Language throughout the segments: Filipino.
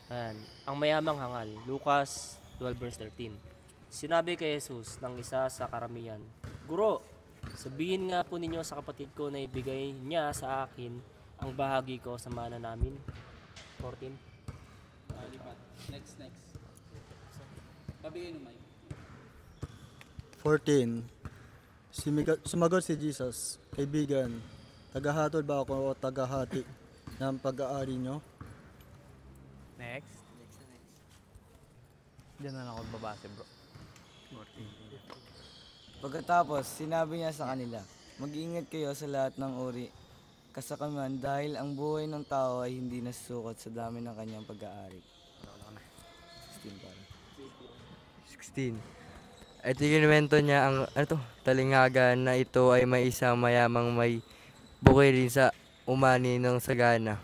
Ayan, ang mayamang hangal, Lucas 12 verse 13. Sinabi kay Jesus ng isa sa karamihan, Guro, sabihin nga po ninyo sa kapatid ko na ibigay niya sa akin ang bahagi ko sa mana namin. 14. Lipat. Next. Pabigay mo, Mike. 14. Sumagot si Jesus, Kaibigan, tagahatol ba ako o tagahati ng pag-aari nyo? Next. Diyan na lang ako babase, bro. Pagkatapos, sinabi niya sa kanila, mag-ingat kayo sa lahat ng uri kasakaman dahil ang buhay ng tao ay hindi nasusukot sa dami ng kanyang pag-aari. 16 para. 16. At ikinuwento niya ang talingaga na ito ay may isang mayamang may bukid rin sa umani ng sagana.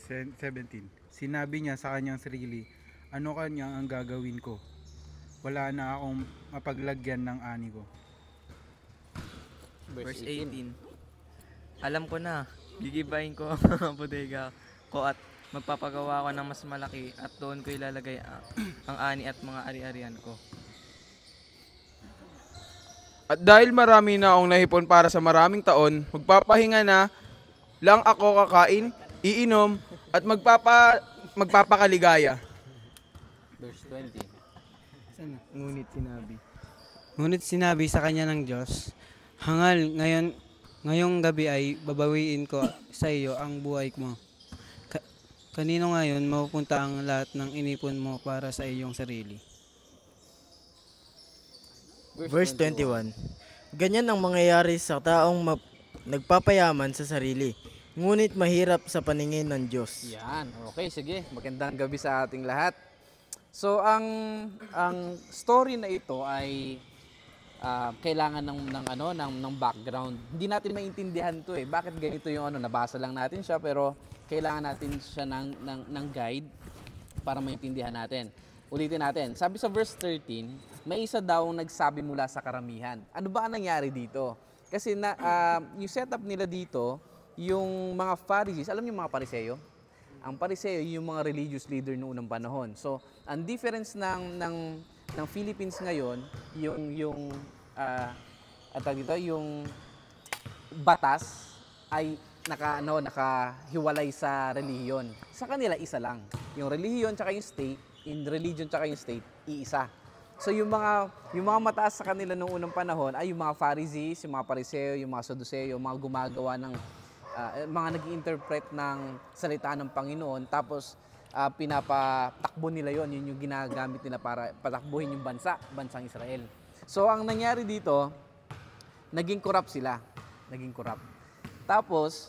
17. Sinabi niya sa kanyang sarili, ano kanya ang gagawin ko? Wala na akong mapaglagyan ng ani ko. Verse 18. Alam ko na, gigibahin ko ang bodega ko at magpapagawa ko ng mas malaki at doon ko ilalagay ang ani at mga ari-arian ko. At dahil marami na akong nahipon para sa maraming taon, magpapahinga na lang ako kakain, iinom, at magpapakaligaya. Verse 20. Ngunit sinabi sa kanya ng Diyos, Hangal, ngayong gabi ay babawiin ko sa iyo ang buhay mo. Kanino ngayon mapupunta ang lahat ng inipon mo para sa iyong sarili? Verse 21. Ganyan ang mangyayari sa taong nagpapayaman sa sarili, ngunit mahirap sa paningin ng Diyos. Yan. Okay, sige. Magandang gabi sa ating lahat. So, ang story na ito ay kailangan ng background. Hindi natin maintindihan 'to eh. Bakit ganito yung nabasa lang natin siya pero kailangan natin siya ng guide para maintindihan natin. Ulitin natin. Sabi sa verse 13, may isa daw nagsabi mula sa karamihan. Ano ba ang nangyari dito? Kasi yung setup nila dito, yung mga Pharisees, alam niyo mga Pariseo? Ang Pariseo yung mga religious leader noong unang panahon. So, ang difference ng Philippines ngayon, yung batas ay nakahiwalay sa relihiyon. Sa kanila isa lang. Yung relihiyon tsaka yung state, in religion tsaka yung state, iisa. So yung mga mataas sa kanila noong unang panahon ay yung mga Pharisees, yung mga Pariseo, yung mga Saduceo, yung mga gumagawa ng mga nag-interpret ng salita ng Panginoon, tapos pinapatakbo nila yun yung ginagamit nila para patakbuhin yung bansang Israel. So ang nangyari dito, naging corrupt sila. Tapos,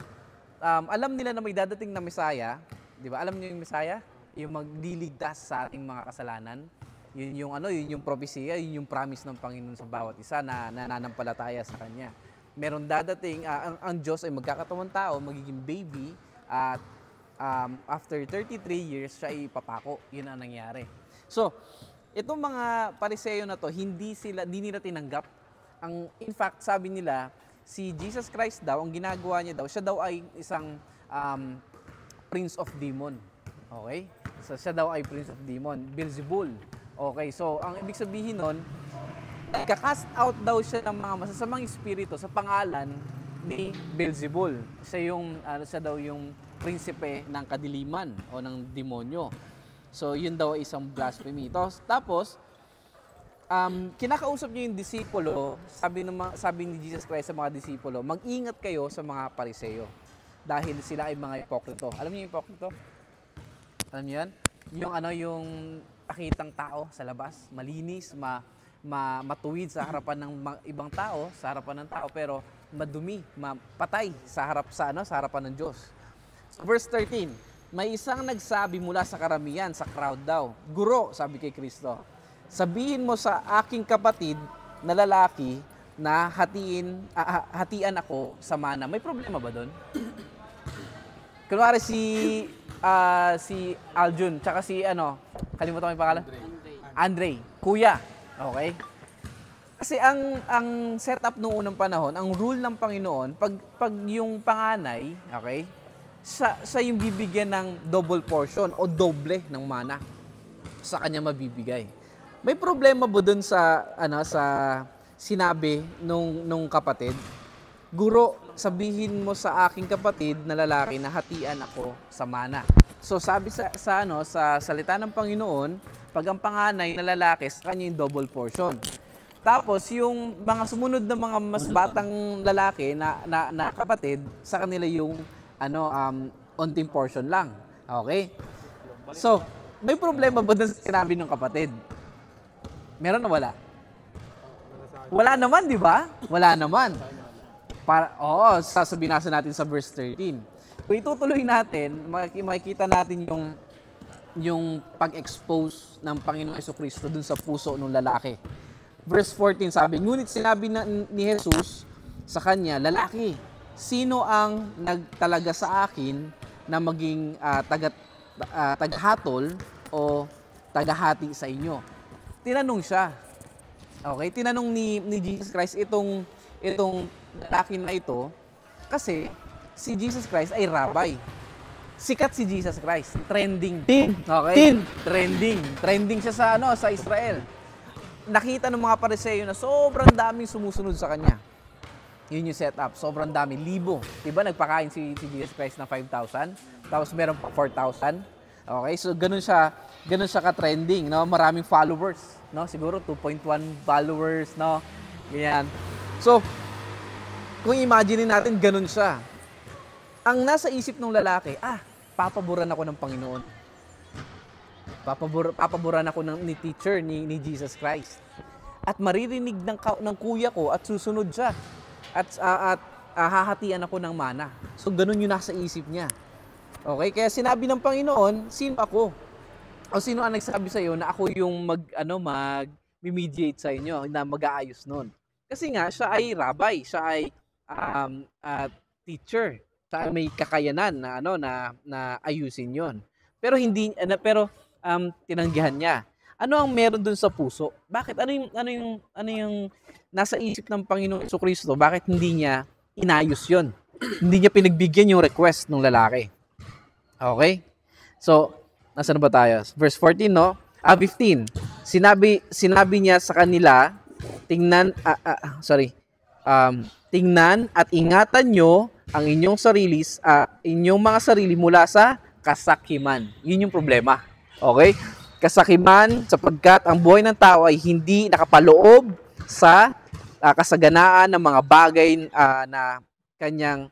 alam nila na may dadating na Messiah, di ba? Alam niyo yung Messiah? Yung magliligtas sa ating mga kasalanan. Yun yung propesya, yun yung promise ng Panginoon sa bawat isa na nananampalataya sa Kanya. Meron dadating, ang Diyos ay magkakatawang tao, magiging baby, at after 33 years, siya ay ipapako. Yun ang nangyari. So, itong mga Pariseo na to, hindi nila tinanggap. In fact, sabi nila, si Jesus Christ daw, ang ginagawa niya daw, siya daw ay isang prince of demon. Okay? So, siya daw ay prince of demon, Beelzebul. Okay, so ang ibig sabihin nun, nagka-cast out daw siya ng mga masasamang espiritu sa pangalan ni Beelzebul. Siya daw yung prinsipe ng kadiliman o ng demonyo. So, yun daw ay isang blasphemy. Tapos, kinakausap niya yung disipulo, sabi ni Jesus Christ sa mga disipulo, mag-ingat kayo sa mga Pariseo dahil sila ay mga hipokrito. Alam niyo yung hipokrito? Alam niyo yan? Yung pakitang tao sa labas, malinis, matuwid sa harapan ng ibang tao, sa harapan ng tao, pero madumi, patay sa harapan ng Diyos. Verse 13, may isang nagsabi mula sa karamihan, sa crowd daw, Guro, sabi kay Kristo, sabihin mo sa aking kapatid na lalaki na hatian ako sa mana. May problema ba doon? Kunwari si Aljun, tsaka kalimutan ko yung pangalan? Andre. Kuya. Okay? Kasi ang setup noong unang panahon, ang rule ng Panginoon, pag yung panganay, okay, siya yung bibigyan ng double portion o doble ng mana sa kanya mabibigay. May problema ba dun sa sinabi nung kapatid? Guro, sabihin mo sa aking kapatid na lalaki na hatian ako sa mana. So sabi sa salita ng Panginoon, pag ang panganay na lalaki, sa kanya yung double portion. Tapos yung mga sumunod na mga mas batang lalaki na kapatid, sa kanila yung onting portion lang. Okay? So, may problema ba dun sa sinabi ng kapatid? Meron na wala? Wala naman, di ba? Wala naman. Sasabihin natin sa verse 13. Kung itutuloy natin, makikita natin yung pag-expose ng Panginoong Jesucristo dun sa puso ng lalaki. Verse 14 sabi, ngunit sinabi ni Jesus sa kanya, lalaki, sino ang nagtalaga sa akin na maging tagahatol o tagahati sa inyo? Tinanong siya. Okay, tinanong ni Jesus Christ itong lalaki na ito kasi si Jesus Christ ay rabbi. Sikat si Jesus Christ, trending. Okay? Trending siya sa Israel. Nakita ng mga Pariseo na sobrang daming sumusunod sa kanya. Yun yung setup. Sobrang dami. Libo. Diba nagpakain si Jesus Christ ng 5,000? Tapos meron pa 4,000. Okay? So, ganun siya ka-trending. No? Maraming followers. No? Siguro 2.1 followers. No? Ganyan. So, kung imagine natin, ganun siya. Ang nasa isip ng lalaki, papaboran ako ng Panginoon. Papaboran ako ni teacher, ni Jesus Christ. At maririnig ng kuya ko at susunod siya. At hahatian ako ng mana. So, ganun yung nasa isip niya. Okay? Kaya sinabi ng Panginoon, sino ako? O sino ang nagsabi sa iyo na ako yung mag-mediate sa inyo, na mag-aayos nun? Kasi nga, siya ay rabbi, siya ay teacher. Siya ay may kakayanan na ayusin yon. Pero tinanggihan niya. Ano ang meron dun sa puso? Bakit? Ano yung nasa isip ng Panginoong Jesucristo? Bakit hindi niya inayos yon? Hindi niya pinagbigyan yung request ng lalaki. Okay? So, nasaan ba tayo? Verse 14, no? 15. Sinabi niya sa kanila, tingnan at ingatan nyo ang inyong mga sarili mula sa kasakiman. Yun yung problema. Okay? Kasakiman sapagkat ang buhay ng tao ay hindi nakapaloob sa kasaganaan ng mga bagay na kanyang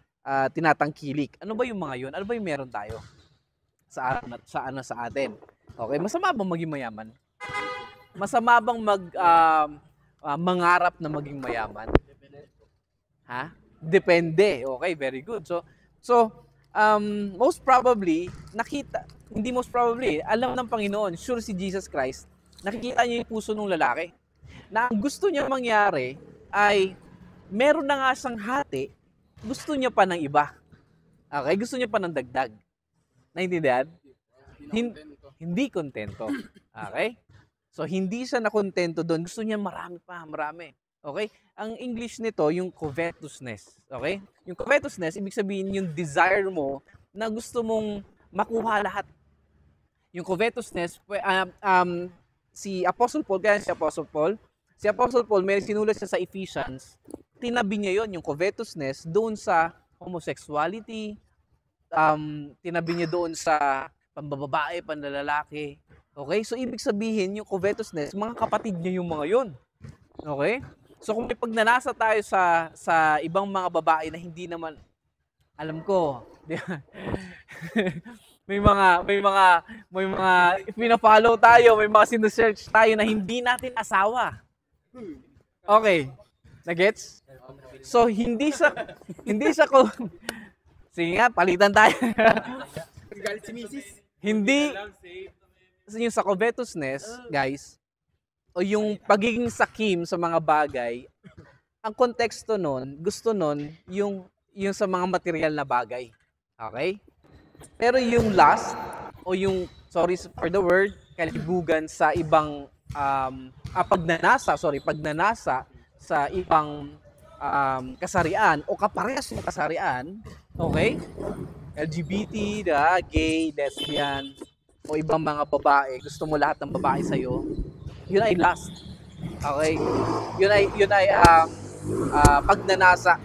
tinatangkilik. Ano ba yung mga yun? Ano ba yung meron tayo sa atin? Okay? Masama bang maging mayaman? Masama bang mangarap na maging mayaman? Ha? Depende. Okay, very good. So most probably, alam ng Panginoon, sure si Jesus Christ, nakikita niya yung puso ng lalaki. Na ang gusto niya mangyari ay, meron na nga siyang hati, gusto niya pa ng iba. Okay? Gusto niya pa ng dagdag. Naintindihan? Hindi kontento. Okay? So, hindi siya nakontento doon. Gusto niya marami. Okay? Ang English nito, yung covetousness. Okay? Yung covetousness, ibig sabihin yung desire mo na gusto mong makuha lahat. Yung covetousness, si Apostle Paul, may sinulat siya sa Ephesians, tinabi niya yon yung covetousness doon sa homosexuality, tinabi niya doon sa pambababae, panlalaki. Okay? So, ibig sabihin, yung covetousness, mga kapatid niya yung mga yon. Okay? So, kung may pagnanasa tayo sa ibang mga babae na hindi naman, alam ko, may mga pina-follow tayo, may mga sinesearch tayo na hindi natin asawa. Okay. Nagets? So, hindi siya ko, sige nga, palitan tayo. Hindi, yung sa covetousness, guys, o yung pagiging sakim sa mga bagay, ang konteksto nun, gusto nun, yung sa mga material na bagay. Okay? Pero yung lust, o yung, sorry for the word, kalibugan sa ibang, pagnanasa sa ibang kasarian o kaparehas ng kasarian, okay? LGBT, gay, lesbian, o ibang mga babae, gusto mo lahat ng babae sa'yo, yun ay lust. Okay? Yun ay pagnanasa.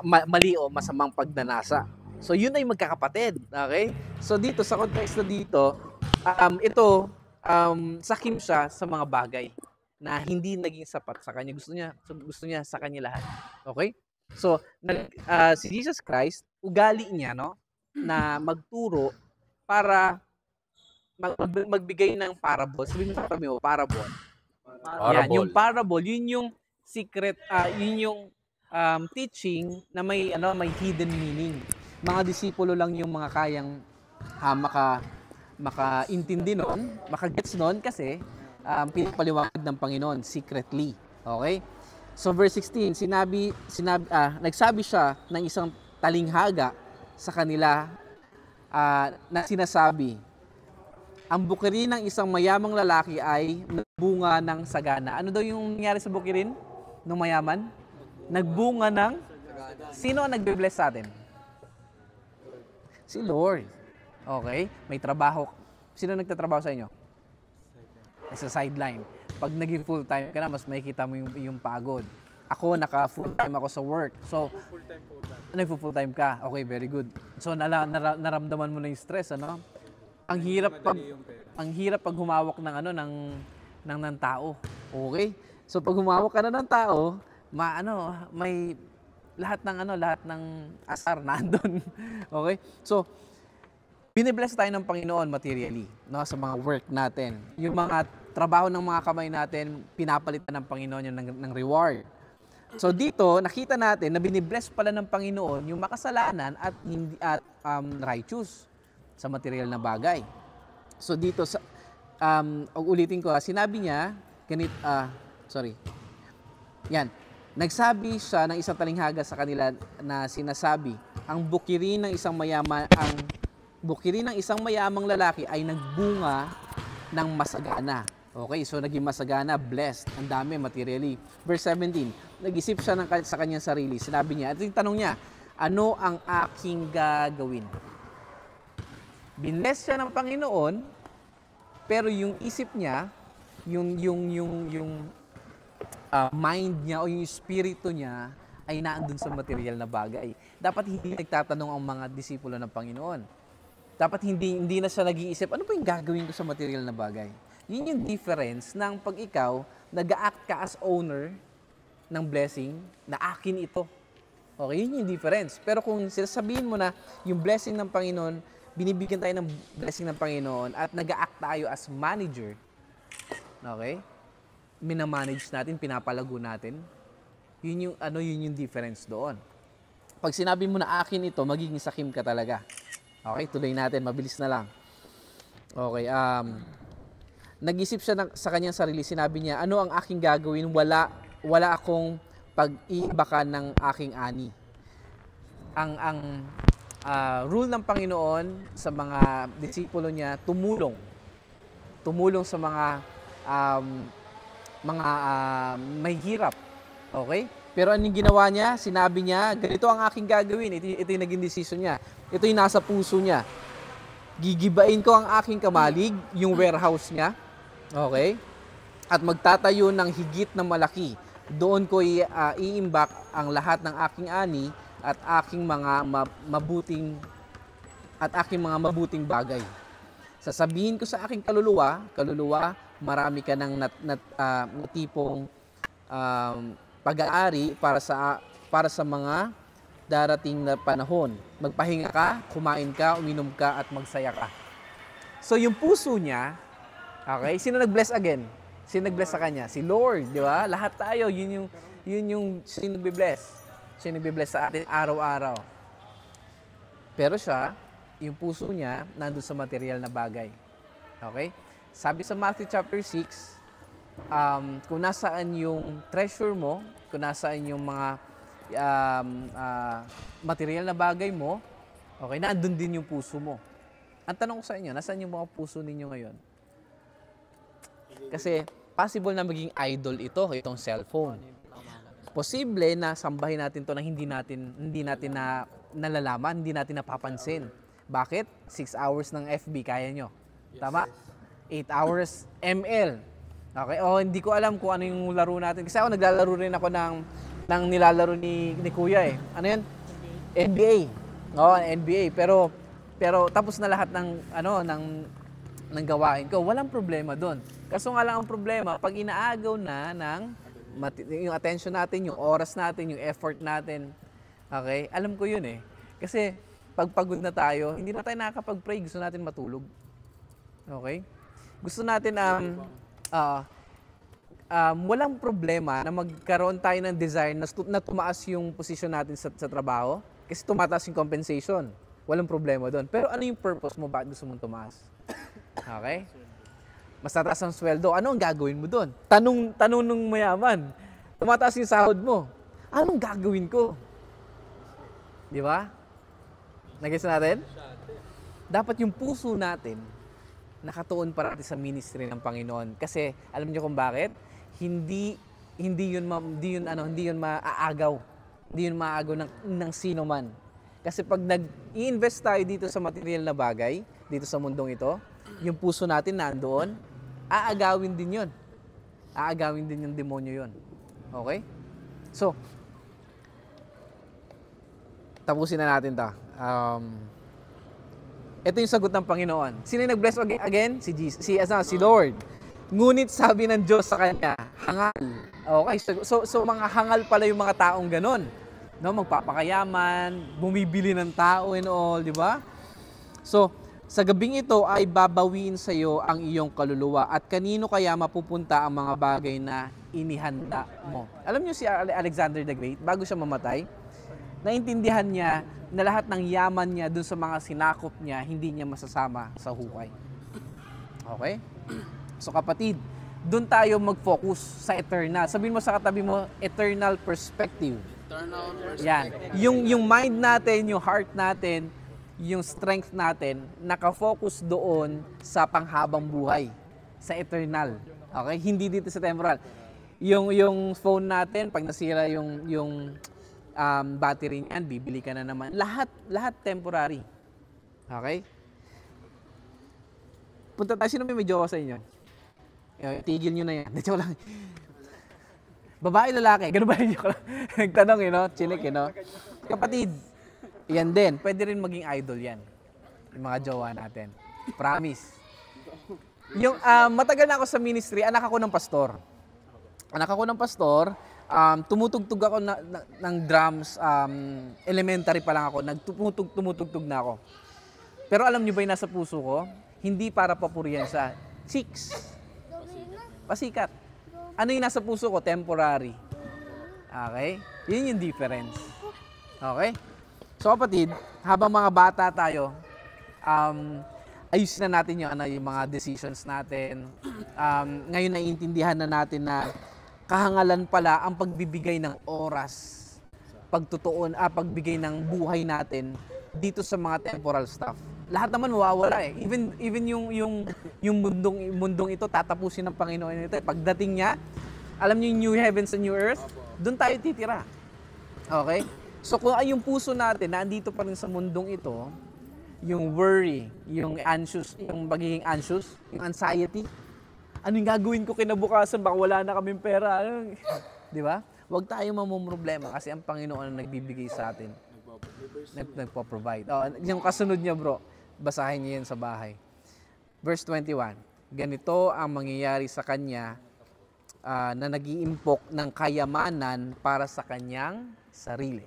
Mali o masamang pagnanasa. So yun ay magkakapatid. Okay? So dito, sa context na dito, ito, sakim siya sa mga bagay na hindi naging sapat sa kanya. Gusto niya sa kanya lahat. Okay? So, si Jesus Christ, ugali niya, no, na magturo para magbigay ng parable. Sabihin mo, parable. Yan, yung parable, yun yung secret, yun yung teaching na may hidden meaning. Mga disipulo lang yung mga kayang makaintindi nun, makagets nun kasi pinapaliwanag ng Panginoon secretly. Okay? So verse 16, nagsabi siya ng isang talinghaga sa kanila na sinasabi, ang bukirin ng isang mayamang lalaki ay nagbunga ng sagana. Ano daw yung nangyari sa bukirin ng mayaman? Nagbunga ng... Sino ang nagbe-bless sa atin? Si Lord. Okay? May trabaho. Sino nagtatrabaho sa inyo? Sa sideline. Pag naging full-time ka na, mas makikita mo yung pagod. Ako, naka-full-time ako sa work. So, nag-full-time ka. Okay, very good. So, naramdaman mo na yung stress, ano? Ang hirap pag humawak ng tao. Okay? So pag humawak ka na ng tao, may lahat ng asar nandoon. Okay? So binibless tayo ng Panginoon materially, no, sa mga work natin. Yung mga trabaho ng mga kamay natin, pinapalitan ng Panginoon yun ng reward. So dito, nakita natin na binibless pala ng Panginoon yung makasalanan at righteous sa material na bagay. So dito, ulitin ko, sinabi niya, yan, nagsabi siya ng isang talinghaga sa kanila na sinasabi, ang bukirin ng isang mayamang lalaki ay nagbunga ng masagana. Okay, so naging masagana, blessed, ang dami materially. Verse 17, nag-isip siya sa kanyang sarili. Sinabi niya, ito yung tanong niya, ano ang aking gagawin? Binless siya ng Panginoon, pero yung isip niya, yung mind niya o yung espiritu niya ay naandun sa material na bagay. Dapat hindi nagtatanong ang mga disipulo ng Panginoon. Dapat hindi na siya nag-iisip, ano ba yung gagawin ko sa material na bagay? Yun yung difference ng pag ikaw nag-act ka as owner ng blessing na akin ito. Okay, yun yung difference. Pero kung sasabihin mo na yung blessing ng Panginoon, binibigyan tayo ng blessing ng Panginoon at nag-act tayo as manager, okay? Minamanage natin, pinapalago natin. Yun yung difference doon. Pag sinabi mo na akin ito, magiging sakim ka talaga. Okay, tuloy natin, mabilis na lang. Okay, nag-isip siya sa kanyang sarili, sinabi niya, ano ang aking gagawin? Wala akong pag-iibakan ng aking ani. Ang rule ng Panginoon sa mga disipulo niya, tumulong sa mga may hirap. Okay? Pero anong ginawa niya? Sinabi niya, ganito ang aking gagawin. Ito yung naging decision niya. Ito yung nasa puso niya. Gigibain ko ang aking kamalig, yung warehouse niya. Okay? At magtatayo ng higit na malaki. Doon ko iimbak ang lahat ng aking ani at aking mga mabuting bagay. Sasabihin ko sa aking kaluluwa, marami ka ng natipong pag-aari para sa mga darating na panahon. Magpahinga ka, kumain ka, uminom ka, at magsaya ka. So yung puso niya, okay, sino nag-bless again? Sino nag-bless sa kanya? Si Lord, di ba? Lahat tayo, yun yung sino nagbe-bless. Siya nagbe-bless sa atin araw-araw. Pero siya, yung puso niya, nandun sa material na bagay. Okay? Sabi sa Matthew chapter 6, kung nasaan yung treasure mo, kung nasaan yung mga material na bagay mo, okay, nandun din yung puso mo. Ang tanong ko sa inyo, nasaan yung mga puso ninyo ngayon? Kasi possible na maging idol itong cellphone. posible na sambahin natin to na hindi natin nalalaman, hindi natin napapansin. Bakit? 6 hours ng FB kaya nyo. Tama? 8 hours ML. Okay? O hindi ko alam kung ano yung laro natin. Kasi ako naglalaro rin ako ng nilalaro ni Kuya eh. Ano yun? NBA. Oo, NBA. Pero tapos na lahat ng gawain ko. Walang problema doon. Kaso nga lang ang problema, pag inaagaw na yung attention natin, yung oras natin, yung effort natin, okay? Alam ko yun eh. Kasi pag pagod na tayo, hindi na tayo nakakapag-pray. Gusto natin matulog. Okay? Gusto natin walang problema na magkaroon tayo ng desire na tumaas yung posisyon natin sa trabaho kasi tumataas yung compensation. Walang problema doon. Pero ano yung purpose mo? Bakit gusto mong tumaas? Okay? Mas tataas ang sweldo. Ano ang gagawin mo doon? Tanong nung mayaman. Tumataas yung sahod mo. Anong gagawin ko? Di ba? Nag-gets natin? Dapat yung puso natin nakatuon parati sa ministry ng Panginoon. Kasi alam niyo kung bakit? Hindi yun maaagaw. Hindi yun maagaw ng sino man. Kasi pag nag-i-invest tayo dito sa material na bagay, dito sa mundong ito, yung puso natin nandoon, aagawin din yun. Aagawin din yung demonyo yun. Okay? So, tapusin na natin ito. Ito yung sagot ng Panginoon. Sino yung nag-bless again? Si Jesus, si Lord. Ngunit sabi ng Diyos sa kanya, hangal. Okay, so mga hangal pala yung mga taong ganon. No, magpapakayaman, bumibili ng tao and all, di ba? So, sa gabing ito ay babawiin sa iyo ang iyong kaluluwa at kanino kaya mapupunta ang mga bagay na inihanda mo. Alam niyo si Alexander the Great, bago siya mamatay, naintindihan niya na lahat ng yaman niya dun sa mga sinakop niya, hindi niya masasama sa hukay. Okay? So kapatid, dun tayo mag-focus sa eternal. Sabihin mo sa katabi mo, eternal perspective. Yan. Yung mind natin, yung heart natin, yung strength natin, nakafocus doon sa panghabang buhay, sa eternal. Okay? Hindi dito sa temporal. Yung phone natin, pag nasira yung battery niyan, bibili ka na naman. Lahat temporary. Okay? Punta tayo, sino may jowa sa inyo? Tigil nyo na yan. Dito lang. Babae, lalaki. Ganun ba yun? Nagtanong, chinik, Kapatid, yan din. Pwede rin maging idol yan. Yung mga jowa natin. Promise. Matagal na ako sa ministry, anak ako ng pastor. Tumutugtog ako ng drums, elementary pa lang ako, tumutugtog na ako. Pero alam niyo ba yung nasa puso ko? Hindi para papurihan sa chicks. Pasikat. Ano yung nasa puso ko? Temporary. Okay? Yun yung difference. Okay? So kapatid, habang mga bata tayo, ayusin na natin yung mga decisions natin. Ngayon naiintindihan na natin na kahangalan pala ang pagbibigay ng oras, pagbigay ng buhay natin dito sa mga temporal stuff. Lahat naman mawawala eh. Even yung mundong ito tatapusin ng Panginoon ito. Pagdating niya, alam niyo yung new heavens and new earth, doon tayo titira. Okay? So kung ay yung puso natin na andito pa rin sa mundong ito, yung worry, yung anxious, yung pagiging anxious, yung anxiety, ano yung gagawin ko kinabukasan? Baka wala na kaming pera. Di ba? Huwag tayo mamumroblema kasi ang Panginoon ang nagbibigay sa atin. Nagpo-provide. Yung kasunod niya bro, basahin niyo yan sa bahay. Verse 21, ganito ang mangyayari sa kanya na nag-iimpok ng kayamanan para sa kanyang sarili.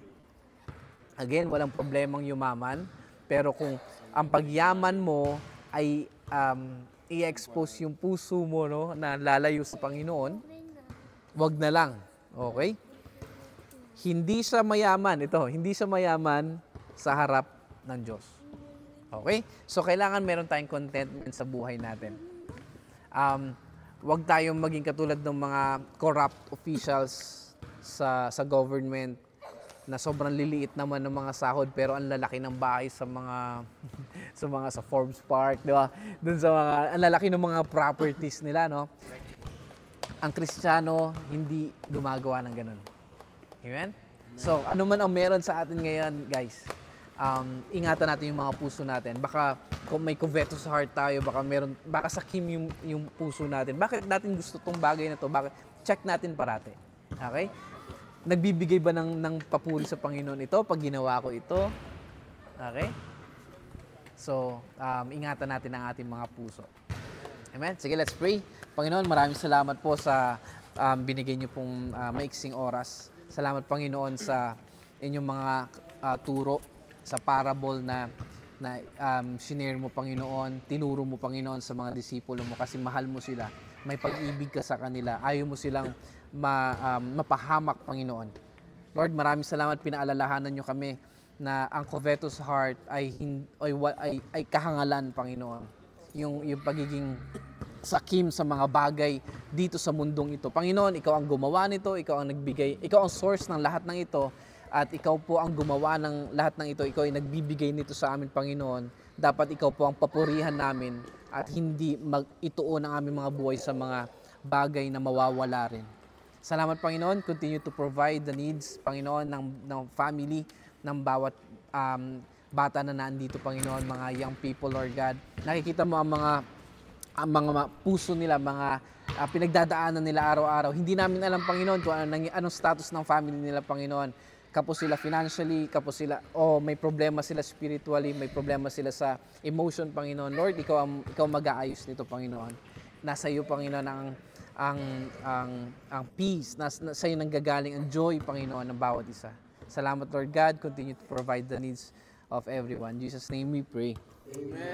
Again, walang problemang yumaman, pero kung ang pagyaman mo ay i-expose yung puso mo na lalayo sa Panginoon, wag na lang. Okay? Hindi siya mayaman sa harap ng Diyos. Okay? So, kailangan meron tayong contentment sa buhay natin. Wag tayong maging katulad ng mga corrupt officials sa government na sobrang liliit naman ng mga sahod pero ang lalaki ng bahay sa Forbes Park, di ba? Doon sa mga ang lalaki ng mga properties nila, no? Ang Kristiyano hindi gumagawa ng ganun. Amen? So, ano man ang meron sa atin ngayon, guys, ingatan natin yung mga puso natin. Baka kung may covetous heart tayo, baka sakim yung puso natin. Bakit natin gusto tong bagay na to? Bakit? Check natin parate. Okay? Nagbibigay ba ng papuri sa Panginoon ito pag ginawa ko ito? Okay? So, ingatan natin ang ating mga puso. Amen? Sige, let's pray. Panginoon, maraming salamat po sa binigay niyo pong maiksing oras. Salamat, Panginoon, sa inyong mga turo, sa parable na shinare mo, Panginoon, tinuro mo, Panginoon, sa mga disipulo mo kasi mahal mo sila. May pag-ibig ka sa kanila. Ayaw mo silang mapahamak, Panginoon. Lord, maraming salamat, pinaalalahanan niyo kami na ang covetous heart ay kahangalan, Panginoon. Yung pagiging sakim sa mga bagay dito sa mundong ito. Panginoon, ikaw ang gumawa nito, ikaw ang nagbigay, ikaw ang source ng lahat ng ito, at ikaw po ang gumawa ng lahat ng ito, ikaw ay nagbibigay nito sa amin, Panginoon. Dapat ikaw po ang papurihan namin at hindi ituon ang aming mga buhay sa mga bagay na mawawala rin. Salamat, Panginoon. Continue to provide the needs, Panginoon, ng family, ng bawat bata na nandito, Panginoon, mga young people, Lord God. Nakikita mo ang mga puso nila, mga pinagdadaanan nila araw-araw. Hindi namin alam, Panginoon, kung anong status ng family nila, Panginoon. Kapos sila financially, may problema sila spiritually, may problema sila sa emotion, Panginoon. Lord, ikaw mag-aayos nito, Panginoon. Nasa iyo, Panginoon, ang peace, sa iyo nanggagaling ang joy, Panginoon, ng bawat isa. Salamat, Lord God. Continue to provide the needs of everyone. In Jesus' name we pray. Amen.